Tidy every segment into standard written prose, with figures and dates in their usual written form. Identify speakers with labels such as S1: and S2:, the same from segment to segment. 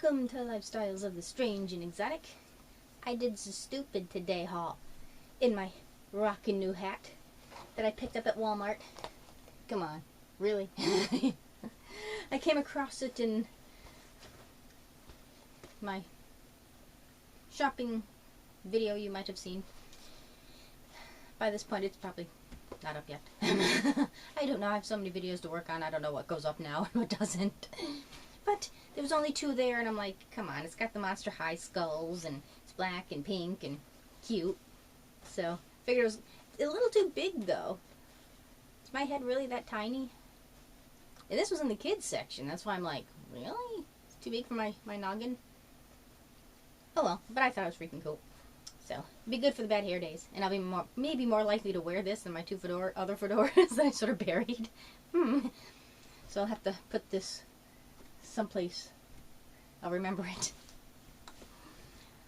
S1: Welcome to Lifestyles of the Strange and Exotic. I did some stupid today haul in my rockin' new hat that I picked up at Walmart. Come on, really? I came across it in my shopping video you might have seen. By this point, it's probably not up yet. I don't know. I have so many videos to work on. I don't know what goes up now and what doesn't. But there was only 2 there, and I'm like, come on. It's got the Monster High skulls, and it's black and pink and cute. So I figured it was a little too big, though. Is my head really that tiny? And this was in the kids section. That's why I'm like, really? It's too big for my noggin? Oh well, but I thought it was freaking cool. So, it'd be good for the bad hair days. And I'll be maybe more likely to wear this than my 2 other fedoras that I sort of buried. So I'll have to put this someplace. I'll remember it.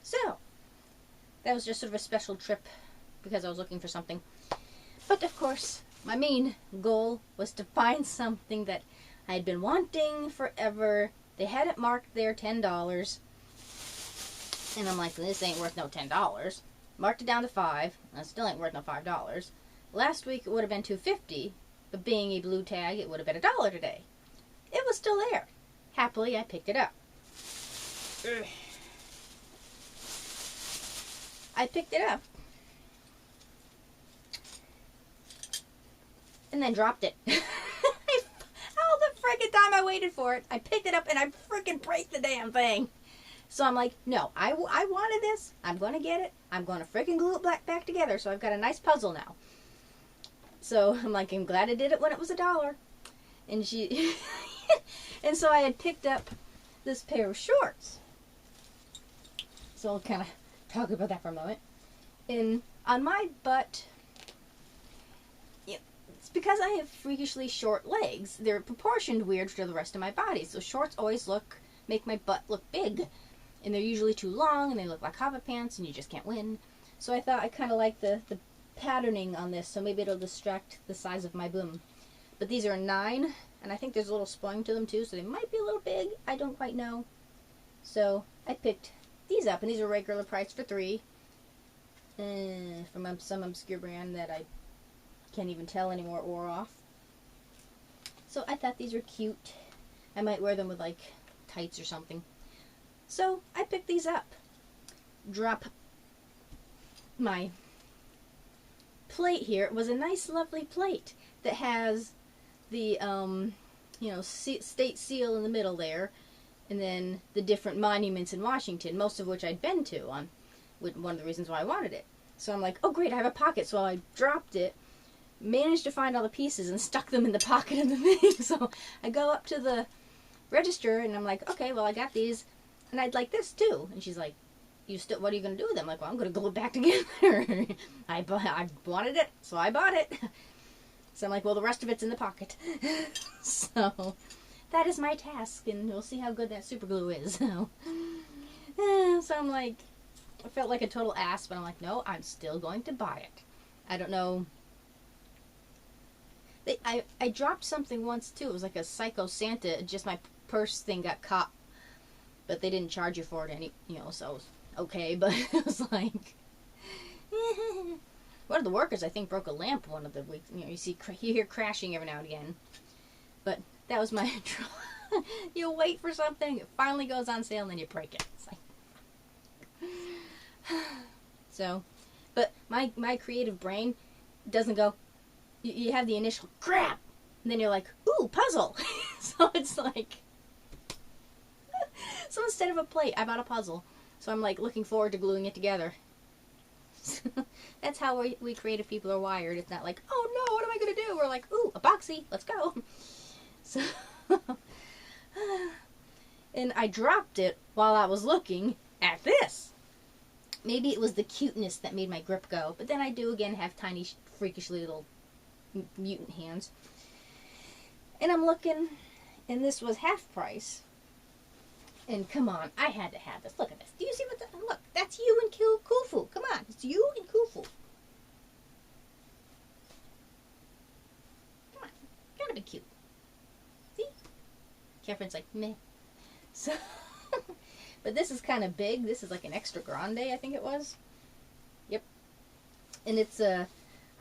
S1: So, that was just sort of a special trip because I was looking for something. But of course, my main goal was to find something that I had been wanting forever. They had it marked there $10. And I'm like, this ain't worth no $10. Marked it down to $5. And it still ain't worth no $5. Last week it would have been $2.50, but being a blue tag, it would have been $1 today. It was still there. Happily, I picked it up. I picked it up. And then dropped it. All the freaking time I waited for it, I picked it up and I freaking break the damn thing. So I'm like, no, I wanted this. I'm going to get it. I'm going to freaking glue it back together. So I've got a nice puzzle now. So I'm like, I'm glad I did it when it was $1. And she, and so I had picked up this pair of shorts. So I'll kind of talk about that for a moment. And on my butt, it's because I have freakishly short legs. They're proportioned weird to the rest of my body. So shorts always make my butt look big. And they're usually too long, and they look like hobbit pants, and you just can't win. So I thought I kind of like the patterning on this, so maybe it'll distract the size of my bum. But these are 9, and I think there's a little spline to them too, so they might be a little big. I don't quite know. So I picked these up, and these are regular price for $3. From some obscure brand that I can't even tell anymore or off. So I thought these were cute. I might wear them with like tights or something. So I picked these up. Drop my plate here. It was a nice, lovely plate that has the, state seal in the middle there, and then the different monuments in Washington, most of which I'd been to on one of the reasons why I wanted it. So I'm like, oh great, I have a pocket. So I dropped it, managed to find all the pieces, and stuck them in the pocket of the thing. So I go up to the register, and I'm like, okay, well I got these. And I'd like this too. And she's like, what are you going to do with them? I'm like, well, I'm going to glue it back together. I wanted it, so I bought it. So I'm like, well, the rest of it's in the pocket. So that is my task, and we'll see how good that super glue is. So I'm like, I felt like a total ass, but I'm like, no, I'm still going to buy it. I don't know. I dropped something once too. It was like a Psycho Santa. Just my purse thing got caught. But they didn't charge you for it so it was okay. But it was like, one of the workers, I think, broke a lamp one of the weeks. You hear crashing every now and again. But that was my, you wait for something, it finally goes on sale, and then you break it. It's like, so, but my creative brain doesn't go, you have the initial crap, and then you're like, ooh, puzzle. So it's like, so instead of a plate, I bought a puzzle. So I'm like looking forward to gluing it together. That's how we creative people are wired. It's not like, oh no, what am I going to do? We're like, ooh, a boxy, let's go. So, and I dropped it while I was looking at this. Maybe it was the cuteness that made my grip go. But then I do again have tiny, freakishly little mutant hands. And I'm looking, and this was half price. And come on, I had to have this. Look at this. Do you see what look, that's you and Khufu. Come on, it's you and Khufu. Come on, gotta be cute. See? Catherine's like, meh. So, But this is kind of big. This is like an extra grande, I think it was. Yep. And it's a,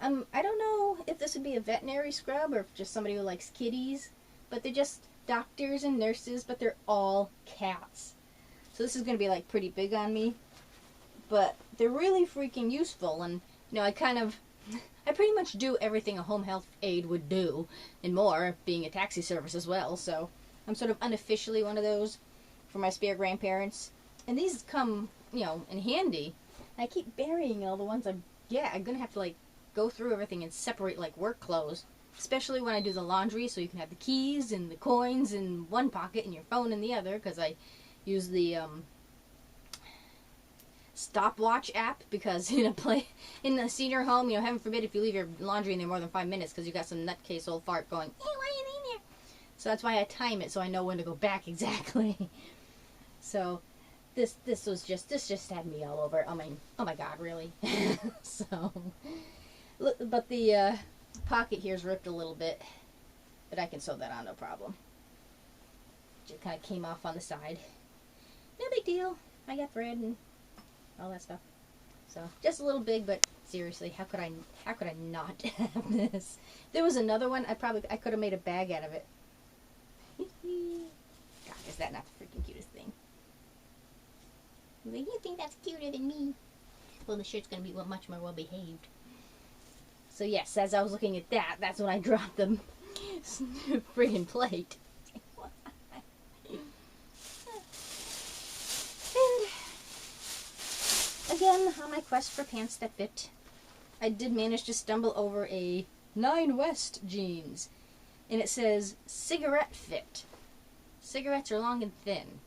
S1: I don't know if this would be a veterinary scrub or if just somebody who likes kitties, but they're just doctors and nurses, but they're all cats. So this is going to be like pretty big on me, but they're really freaking useful. And you know, I pretty much do everything a home health aide would do and more, being a taxi service as well. So I'm sort of unofficially one of those for my spare grandparents. And these come, you know, in handy. I keep burying all the ones I'm going to have to like go through everything and separate like work clothes, especially when I do the laundry, so you can have the keys and the coins in one pocket and your phone in the other, because I use the stopwatch app, because in a senior home, you know, heaven forbid if you leave your laundry in there more than 5 minutes because you got some nutcase old fart going, hey, why are you in there? So that's why I time it so I know when to go back exactly. So this just had me all over. I mean, oh my god, really? So, but the pocket here is ripped a little bit, but I can sew that on, no problem. Just kind of came off on the side. No big deal. I got thread and all that stuff. So just a little big, but seriously, how could I not have this? There was another one. I could have made a bag out of it. God, is that not the freaking cutest thing? You think that's cuter than me? Well, the shirt's gonna be much more well behaved. So yes, as I was looking at that, that's when I dropped the friggin' plate. And again, on my quest for pants that fit, I did manage to stumble over a 9 West jeans, and it says cigarette fit. Cigarettes are long and thin.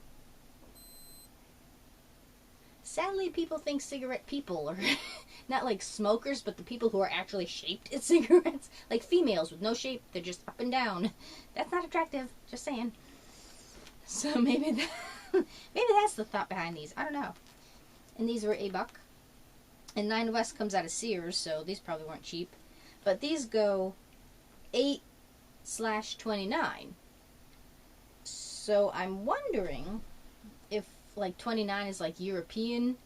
S1: Sadly, people think cigarette people are not like smokers, but the people who are actually shaped as cigarettes. Like females with no shape, they're just up and down. That's not attractive, just saying. So maybe that's the thought behind these. I don't know. And these were $1. And 9 West comes out of Sears, so these probably weren't cheap. But these go 8/29. So I'm wondering if like 29 is like European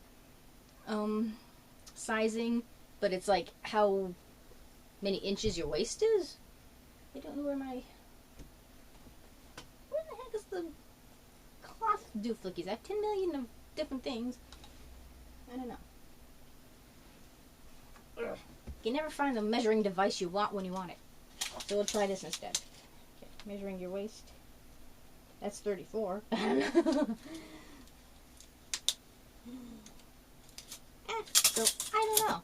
S1: sizing, but it's like how many inches your waist is. I don't know where the heck is the cloth dooflickies? I have 10 million of different things. I don't know. Ugh. You can never find the measuring device you want when you want it. So we'll try this instead. Okay, measuring your waist. That's 34. So, I don't know.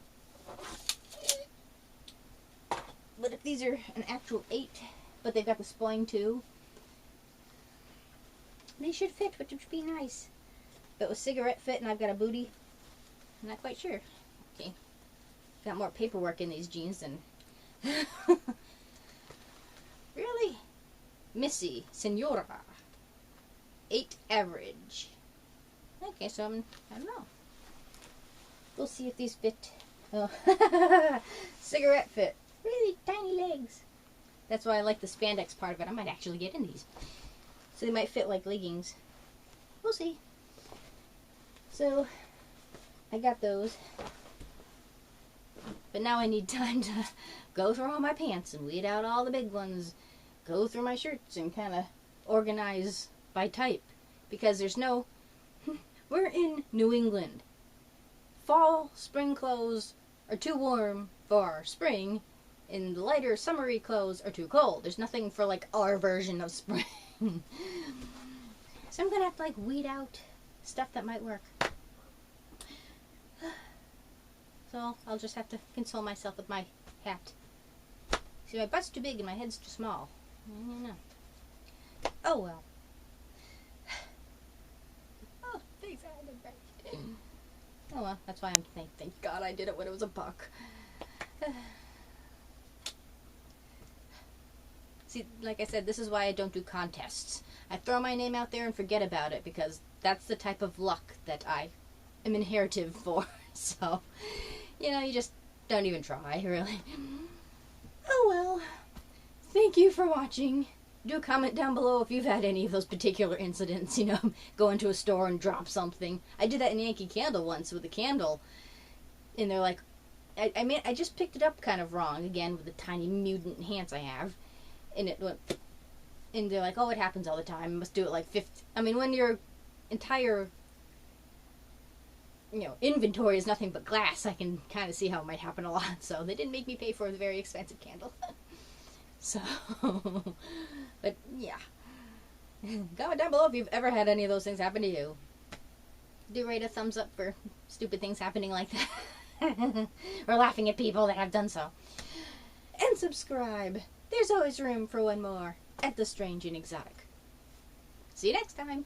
S1: But if these are an actual 8, but they've got the spline too, they should fit, which would be nice. But with cigarette fit and I've got a booty, I'm not quite sure. Okay. Got more paperwork in these jeans than... Really? Missy, Senora. 8 average. Okay, so I don't know. We'll see if these fit. Oh. Cigarette fit. Really tiny legs. That's why I like the spandex part of it. I might actually get in these. So they might fit like leggings. We'll see. So, I got those. But now I need time to go through all my pants and weed out all the big ones. Go through my shirts and kind of organize by type. Because there's no... We're in New England. Fall, spring clothes are too warm for spring, and the lighter summery clothes are too cold. There's nothing for like our version of spring. So I'm gonna have to like weed out stuff that might work. So I'll just have to console myself with my hat. See, my butt's too big and my head's too small. I don't know. Oh well. Oh, thanks. Oh well, that's why I'm thank God I did it when it was $1. See, like I said, this is why I don't do contests. I throw my name out there and forget about it, because that's the type of luck that I am inherited for. So, you know, you just don't even try, really. Oh well. Thank you for watching. do comment down below if you've had any of those particular incidents, you know, go into a store and drop something. I did that in Yankee Candle once with a candle, and they're like, I just picked it up kind of wrong, again, with the tiny mutant hands I have, and it went, and they're like, oh, it happens all the time, you must do it like 50, I mean, when your entire, you know, inventory is nothing but glass, I can kind of see how it might happen a lot, so they didn't make me pay for a very expensive candle. So, but yeah. Comment down below if you've ever had any of those things happen to you. Do rate a thumbs up for stupid things happening like that. Or laughing at people that have done so. And subscribe. There's always room for one more at The Strange and Exotic. See you next time.